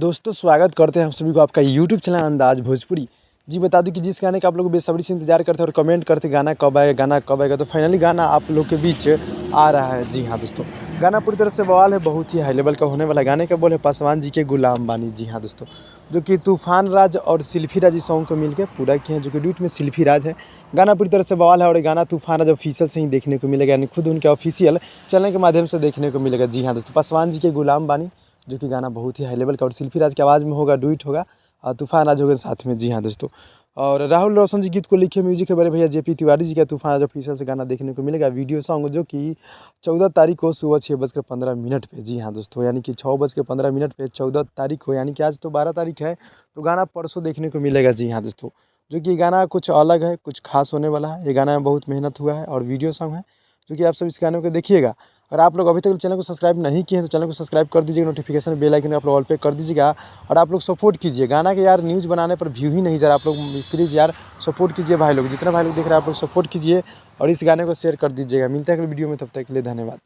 दोस्तों स्वागत करते हैं हम सभी को आपका यूट्यूब चैनल अंदाज भोजपुरी। जी बता दूं कि जिस गाने का आप लोग बेसब्री से इंतजार करते हैं और कमेंट करते गाना कब आएगा, तो फाइनली गाना आप लोग के बीच आ रहा है। जी हाँ दोस्तों, गाना पूरी तरह से बवाल है, बहुत ही हाई लेवल का होने वाला। गाने का बोल है पासवान जी के गुलाम बानी। जी हाँ दोस्तों, जो कि तूफान राज और शिल्पी राज इस सॉन्ग को मिलकर पूरा किए हैं, जो कि ड्यूट में शिल्पी राज है। गाना पूरी तरह से बवाल है और ये गाना तूफान राज ऑफिशियल से ही देखने को मिलेगा, यानी खुद उनके ऑफिशियल चैनल के माध्यम से देखने को मिलेगा। जी हाँ दोस्तों, पासवान जी के गुलाम बानी, जो कि गाना बहुत ही हाई लेवल का और शिल्पी राज की आवाज़ में होगा, डुइट होगा और तूफान राज होगा साथ में। जी हाँ दोस्तों, और राहुल रोशन जी गीत को लिखे, म्यूजिक है बड़े भैया जेपी तिवारी जी का। तूफान राज ऑफिशियल से गाना देखने को मिलेगा, वीडियो सॉन्ग, जो कि 14 तारीख को सुबह 6:15 पे। जी हाँ दोस्तों, यानी कि 6:15 पे 14 तारीख को, यानी कि आज तो 12 तारीख है, तो गाना परसों देखने को मिलेगा। जी हाँ दोस्तों, जो कि गाना कुछ अलग है, कुछ खास होने वाला है। ये गाना में बहुत मेहनत हुआ है और वीडियो सॉन्ग है, जो कि आप सब इस गाने को देखिएगा। और आप लोग अभी तक चैनल को सब्सक्राइब नहीं किए हैं तो चैनल को सब्सक्राइब कर दीजिएगा, नोटिफिकेशन बेल आइकन आप लोग ऑल पे कर दीजिएगा और आप लोग सपोर्ट कीजिए। गाना के यार न्यूज़ बनाने पर व्यू ही नहीं जा रहा, आप लोग प्लीज़ यार सपोर्ट कीजिए भाई लोग, जितना भाई लोग देख रहे हैं आप लोग सपोर्ट कीजिए और इस गाने को शेयर कर दीजिएगा। मिलते हैं अगले वीडियो में, तब तक के लिए धन्यवाद।